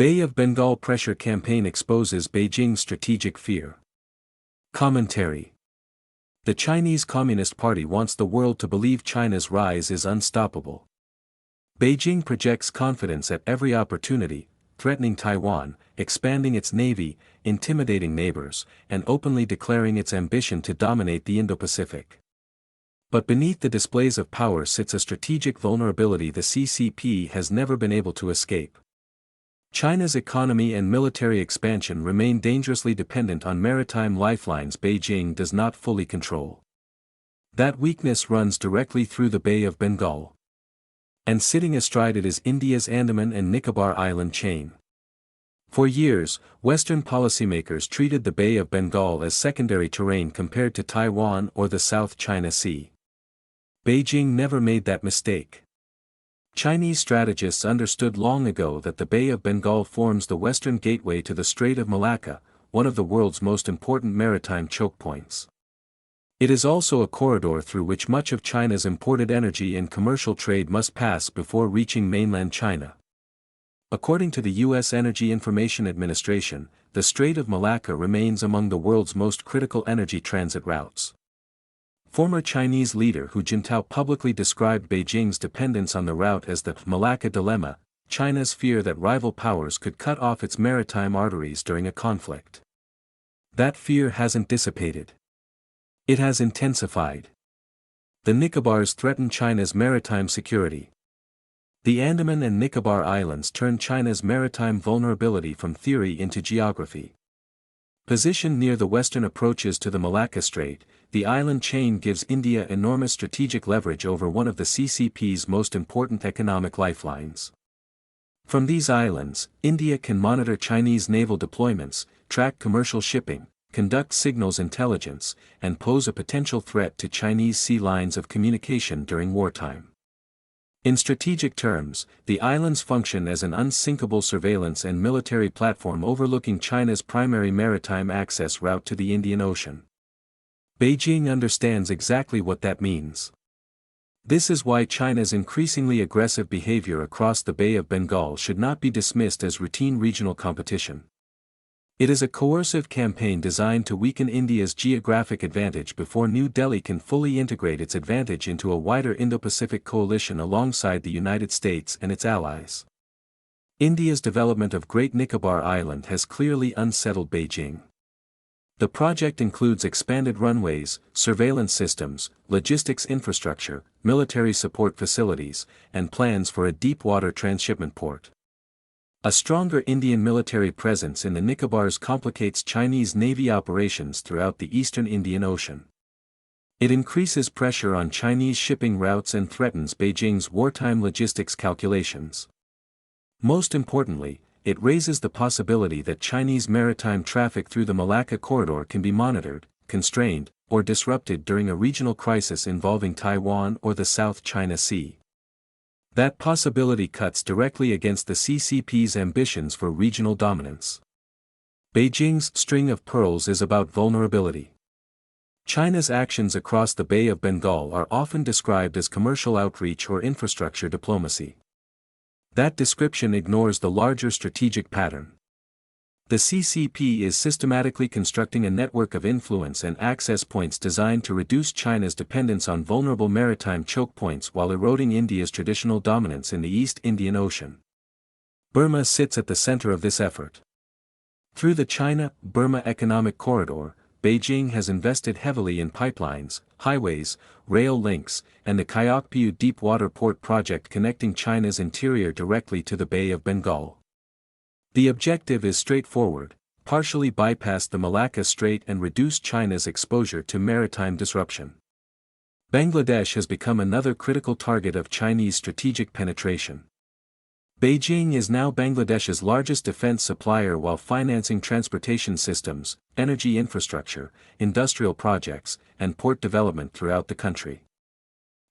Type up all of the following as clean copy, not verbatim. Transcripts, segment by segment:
Bay of Bengal pressure campaign exposes Beijing's strategic fear. Commentary. The Chinese Communist Party wants the world to believe China's rise is unstoppable. Beijing projects confidence at every opportunity, threatening Taiwan, expanding its navy, intimidating neighbors, and openly declaring its ambition to dominate the Indo-Pacific. But beneath the displays of power sits a strategic vulnerability the CCP has never been able to escape. China's economy and military expansion remain dangerously dependent on maritime lifelines Beijing does not fully control. That weakness runs directly through the Bay of Bengal. And sitting astride it is India's Andaman and Nicobar Island chain. For years, Western policymakers treated the Bay of Bengal as secondary terrain compared to Taiwan or the South China Sea. Beijing never made that mistake. Chinese strategists understood long ago that the Bay of Bengal forms the western gateway to the Strait of Malacca, one of the world's most important maritime choke points. It is also a corridor through which much of China's imported energy and commercial trade must pass before reaching mainland China. According to the U.S. Energy Information Administration, the Strait of Malacca remains among the world's most critical energy transit routes. Former Chinese leader Hu Jintao publicly described Beijing's dependence on the route as the Malacca dilemma, China's fear that rival powers could cut off its maritime arteries during a conflict. That fear hasn't dissipated. It has intensified. The Nicobars threaten China's maritime security. The Andaman and Nicobar Islands turn China's maritime vulnerability from theory into geography. Positioned near the western approaches to the Malacca Strait, the island chain gives India enormous strategic leverage over one of the CCP's most important economic lifelines. From these islands, India can monitor Chinese naval deployments, track commercial shipping, conduct signals intelligence, and pose a potential threat to Chinese sea lines of communication during wartime. In strategic terms, the islands function as an unsinkable surveillance and military platform overlooking China's primary maritime access route to the Indian Ocean. Beijing understands exactly what that means. This is why China's increasingly aggressive behavior across the Bay of Bengal should not be dismissed as routine regional competition. It is a coercive campaign designed to weaken India's geographic advantage before New Delhi can fully integrate its advantage into a wider Indo-Pacific coalition alongside the United States and its allies. India's development of Great Nicobar Island has clearly unsettled Beijing. The project includes expanded runways, surveillance systems, logistics infrastructure, military support facilities, and plans for a deep-water transshipment port. A stronger Indian military presence in the Nicobars complicates Chinese Navy operations throughout the eastern Indian Ocean. It increases pressure on Chinese shipping routes and threatens Beijing's wartime logistics calculations. Most importantly, it raises the possibility that Chinese maritime traffic through the Malacca corridor can be monitored, constrained, or disrupted during a regional crisis involving Taiwan or the South China Sea. That possibility cuts directly against the CCP's ambitions for regional dominance. Beijing's string of pearls is about vulnerability. China's actions across the Bay of Bengal are often described as commercial outreach or infrastructure diplomacy. That description ignores the larger strategic pattern. The CCP is systematically constructing a network of influence and access points designed to reduce China's dependence on vulnerable maritime choke points while eroding India's traditional dominance in the East Indian Ocean. Burma sits at the center of this effort. Through the China-Burma Economic Corridor, Beijing has invested heavily in pipelines, highways, rail links, and the Kayakpiu deep-water port project connecting China's interior directly to the Bay of Bengal. The objective is straightforward: partially bypass the Malacca Strait and reduce China's exposure to maritime disruption. Bangladesh has become another critical target of Chinese strategic penetration. Beijing is now Bangladesh's largest defense supplier while financing transportation systems, energy infrastructure, industrial projects, and port development throughout the country.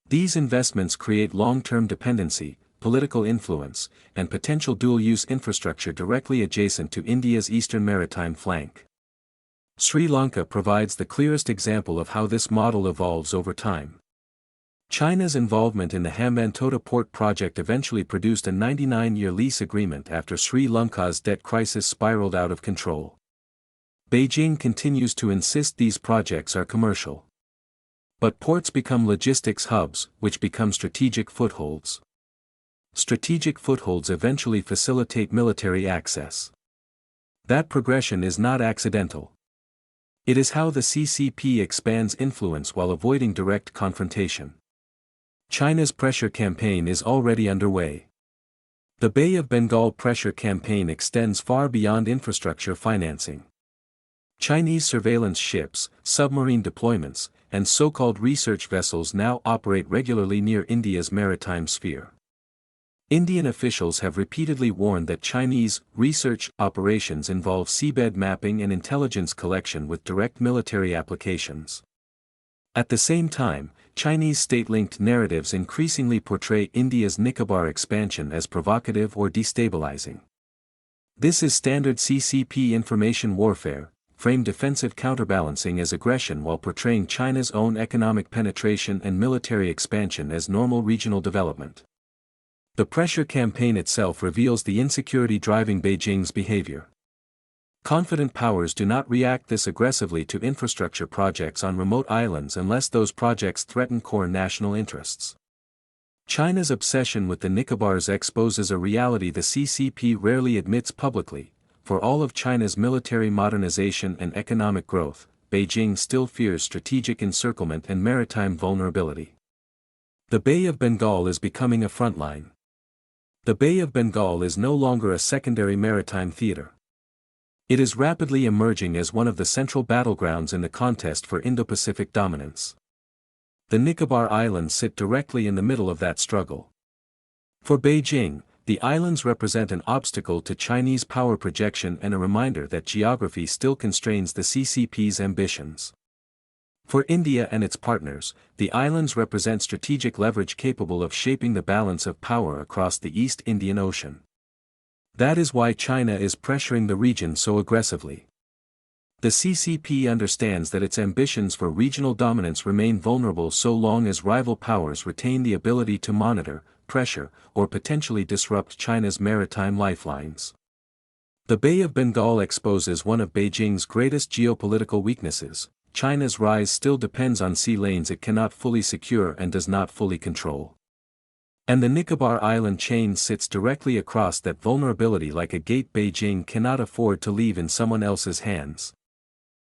These investments create long-term dependency, political influence, and potential dual-use infrastructure directly adjacent to India's eastern maritime flank. Sri Lanka provides the clearest example of how this model evolves over time. China's involvement in the Hambantota port project eventually produced a 99-year lease agreement after Sri Lanka's debt crisis spiraled out of control. Beijing continues to insist these projects are commercial. But ports become logistics hubs, which become strategic footholds. Strategic footholds eventually facilitate military access. That progression is not accidental. It is how the CCP expands influence while avoiding direct confrontation. China's pressure campaign is already underway. The Bay of Bengal pressure campaign extends far beyond infrastructure financing. Chinese surveillance ships, submarine deployments, and so-called research vessels now operate regularly near India's maritime sphere. Indian officials have repeatedly warned that Chinese research operations involve seabed mapping and intelligence collection with direct military applications. At the same time, Chinese state-linked narratives increasingly portray India's Nicobar expansion as provocative or destabilizing. This is standard CCP information warfare, frame defensive counterbalancing as aggression while portraying China's own economic penetration and military expansion as normal regional development. The pressure campaign itself reveals the insecurity driving Beijing's behavior. Confident powers do not react this aggressively to infrastructure projects on remote islands unless those projects threaten core national interests. China's obsession with the Nicobars exposes a reality the CCP rarely admits publicly. For all of China's military modernization and economic growth, Beijing still fears strategic encirclement and maritime vulnerability. The Bay of Bengal is becoming a frontline. The Bay of Bengal is no longer a secondary maritime theater. It is rapidly emerging as one of the central battlegrounds in the contest for Indo-Pacific dominance. The Nicobar Islands sit directly in the middle of that struggle. For Beijing, the islands represent an obstacle to Chinese power projection and a reminder that geography still constrains the CCP's ambitions. For India and its partners, the islands represent strategic leverage capable of shaping the balance of power across the East Indian Ocean. That is why China is pressuring the region so aggressively. The CCP understands that its ambitions for regional dominance remain vulnerable so long as rival powers retain the ability to monitor, pressure, or potentially disrupt China's maritime lifelines. The Bay of Bengal exposes one of Beijing's greatest geopolitical weaknesses. China's rise still depends on sea lanes it cannot fully secure and does not fully control. And the Nicobar Island chain sits directly across that vulnerability like a gate Beijing cannot afford to leave in someone else's hands.